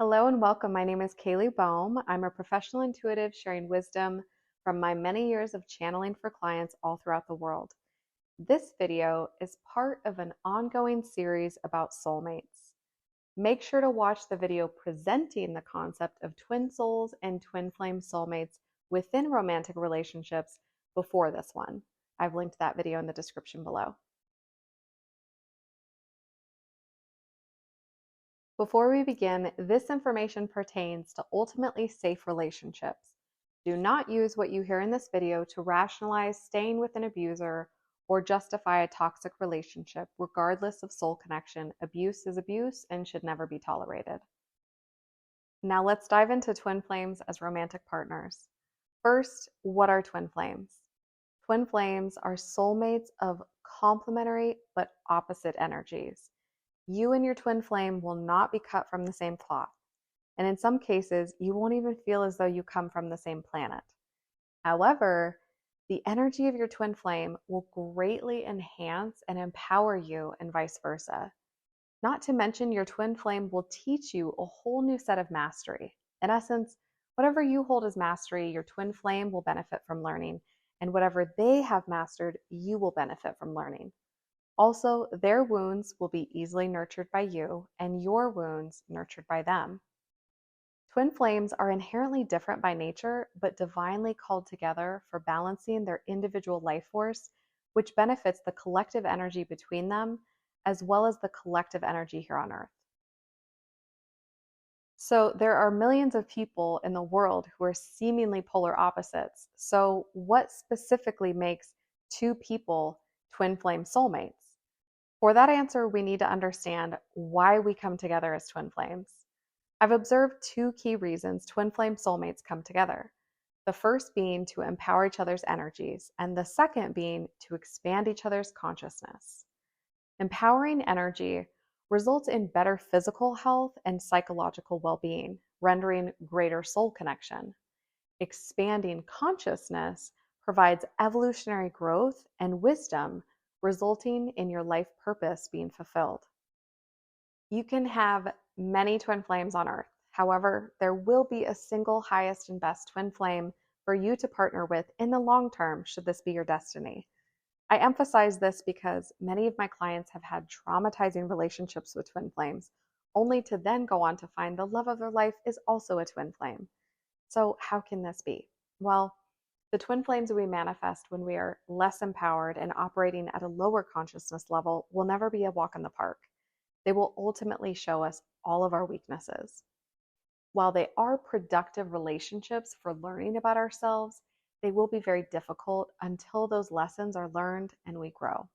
Hello and welcome. My name is Kaylee Boehm. I'm a professional intuitive sharing wisdom from my many years of channeling for clients all throughout the world. This video is part of an ongoing series about soulmates. Make sure to watch the video presenting the concept of twin souls and twin flame soulmates within romantic relationships before this one. I've linked that video in the description below. Before we begin, this information pertains to ultimately safe relationships. Do not use what you hear in this video to rationalize staying with an abuser or justify a toxic relationship. Regardless of soul connection, abuse is abuse and should never be tolerated. Now let's dive into twin flames as romantic partners. First, what are twin flames? Twin flames are soulmates of complementary but opposite energies. You and your twin flame will not be cut from the same cloth. And in some cases, you won't even feel as though you come from the same planet. However, the energy of your twin flame will greatly enhance and empower you, and vice versa. Not to mention, your twin flame will teach you a whole new set of mastery. In essence, whatever you hold as mastery, your twin flame will benefit from learning, and whatever they have mastered, you will benefit from learning. Also, their wounds will be easily nurtured by you, and your wounds nurtured by them. Twin flames are inherently different by nature, but divinely called together for balancing their individual life force, which benefits the collective energy between them, as well as the collective energy here on Earth. So, there are millions of people in the world who are seemingly polar opposites. So, what specifically makes two people twin flame soulmates? For that answer, we need to understand why we come together as twin flames. I've observed two key reasons twin flame soulmates come together. The first being to empower each other's energies, and the second being to expand each other's consciousness. Empowering energy results in better physical health and psychological well being, rendering greater soul connection. Expanding consciousness provides evolutionary growth and wisdom, resulting in your life purpose being fulfilled. You can have many twin flames on Earth. However, there will be a single highest and best twin flame for you to partner with in the long term, should this be your destiny. I emphasize this because many of my clients have had traumatizing relationships with twin flames, only to then go on to find the love of their life is also a twin flame. So, how can this be? Well, the twin flames we manifest when we are less empowered and operating at a lower consciousness level will never be a walk in the park. They will ultimately show us all of our weaknesses. While they are productive relationships for learning about ourselves, they will be very difficult until those lessons are learned and we grow.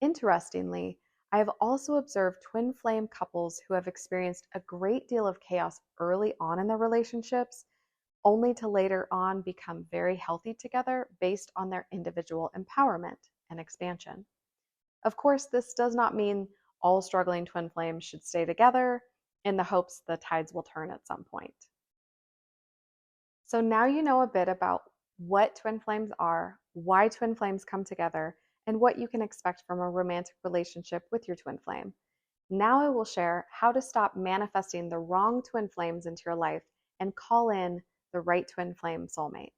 Interestingly, I have also observed twin flame couples who have experienced a great deal of chaos early on in their relationships, only to later on become very healthy together based on their individual empowerment and expansion. Of course, this does not mean all struggling twin flames should stay together in the hopes the tides will turn at some point. So now you know a bit about what twin flames are, why twin flames come together, and what you can expect from a romantic relationship with your twin flame. Now I will share how to stop manifesting the wrong twin flames into your life and call in the right twin flame soulmate.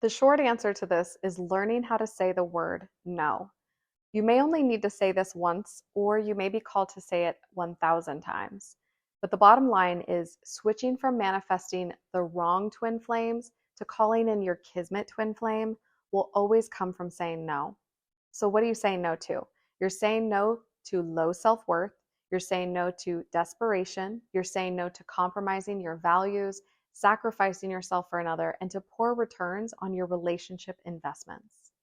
The short answer to this is learning how to say the word no. You may only need to say this once, or you may be called to say it 1,000 times. But the bottom line is switching from manifesting the wrong twin flames to calling in your kismet twin flame will always come from saying no. So, what are you saying no to? You're saying no to low self worth. You're saying no to desperation. You're saying no to compromising your values, sacrificing yourself for another, and to poor returns on your relationship investments.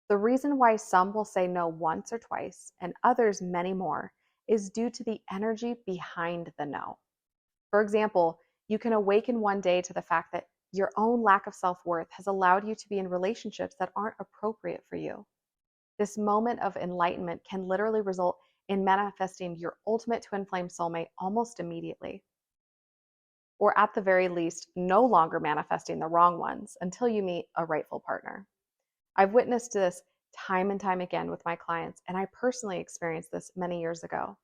The reason why some will say no once or twice and others many more is due to the energy behind the no. For example, you can awaken one day to the fact that your own lack of self-worth has allowed you to be in relationships that aren't appropriate for you. This moment of enlightenment can literally result in manifesting your ultimate twin flame soulmate almost immediately. Or at the very least, no longer manifesting the wrong ones until you meet a rightful partner. I've witnessed this time and time again with my clients, and I personally experienced this many years ago.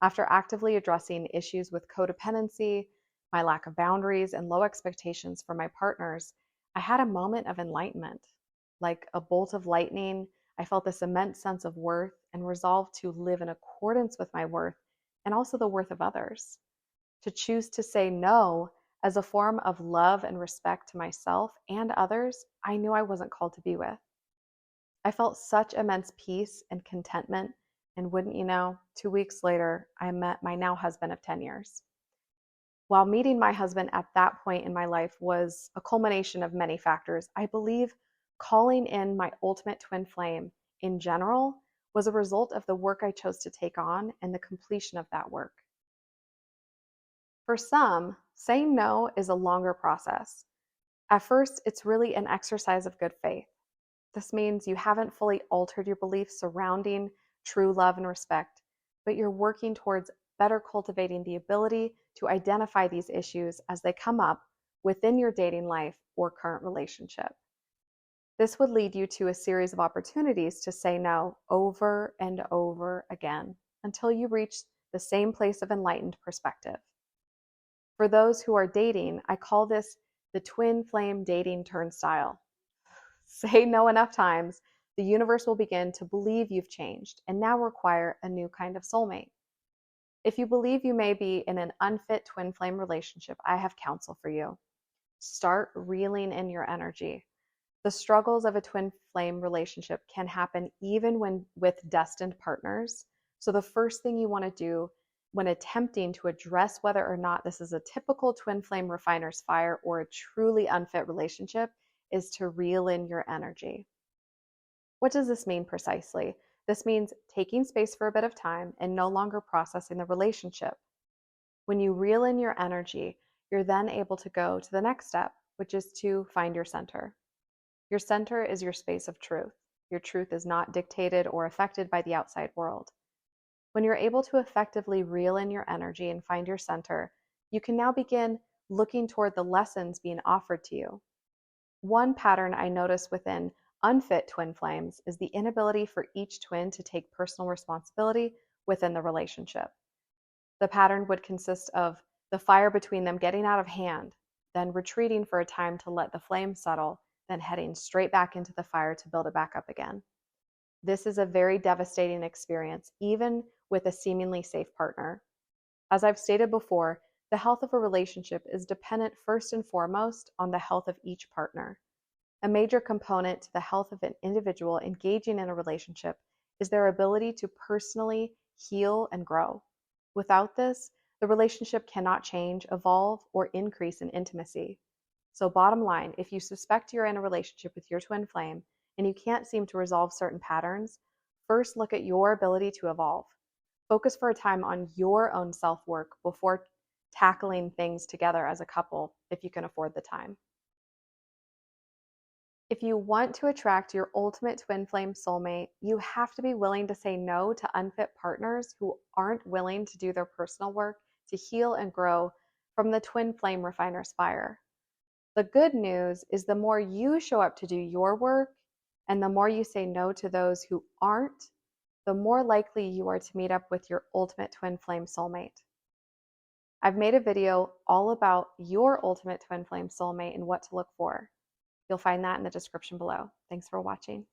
After actively addressing issues with codependency, my lack of boundaries, and low expectations for my partners, I had a moment of enlightenment. Like a bolt of lightning, I felt this immense sense of worth and resolved to live in accordance with my worth and also the worth of others. To choose to say no as a form of love and respect to myself and others I knew I wasn't called to be with. I felt such immense peace and contentment. And wouldn't you know, 2 weeks later, I met my now husband of 10 years. While meeting my husband at that point in my life was a culmination of many factors, I believe calling in my ultimate twin flame in general was a result of the work I chose to take on and the completion of that work. For some, saying no is a longer process. At first, it's really an exercise of good faith. This means you haven't fully altered your beliefs surrounding true love and respect, but you're working towards better cultivating the ability to identify these issues as they come up within your dating life or current relationship. This would lead you to a series of opportunities to say no over and over again until you reach the same place of enlightened perspective. For those who are dating, I call this the twin flame dating turnstile. Say no enough times, the universe will begin to believe you've changed and now require a new kind of soulmate. If you believe you may be in an unfit twin flame relationship, I have counsel for you. Start reeling in your energy. The struggles of a twin flame relationship can happen even when with destined partners. So the first thing you want to do when attempting to address whether or not this is a typical twin flame refiner's fire or a truly unfit relationship is to reel in your energy. What does this mean precisely? This means taking space for a bit of time and no longer processing the relationship. When you reel in your energy, you're then able to go to the next step, which is to find your center. Your center is your space of truth. Your truth is not dictated or affected by the outside world. When you're able to effectively reel in your energy and find your center, you can now begin looking toward the lessons being offered to you. One pattern I notice within unfit twin flames is the inability for each twin to take personal responsibility within the relationship. The pattern would consist of the fire between them getting out of hand, then retreating for a time to let the flame settle, then heading straight back into the fire to build it back up again. This is a very devastating experience, even with a seemingly safe partner. As I've stated before, the health of a relationship is dependent first and foremost on the health of each partner. A major component to the health of an individual engaging in a relationship is their ability to personally heal and grow. Without this, the relationship cannot change, evolve, or increase in intimacy. So, bottom line, if you suspect you're in a relationship with your twin flame and you can't seem to resolve certain patterns, first look at your ability to evolve. Focus for a time on your own self work before tackling things together as a couple if you can afford the time. If you want to attract your ultimate twin flame soulmate, you have to be willing to say no to unfit partners who aren't willing to do their personal work to heal and grow from the twin flame refiner's fire. The good news is the more you show up to do your work and the more you say no to those who aren't, the more likely you are to meet up with your ultimate twin flame soulmate. I've made a video all about your ultimate twin flame soulmate and what to look for. You'll find that in the description below. Thanks for watching.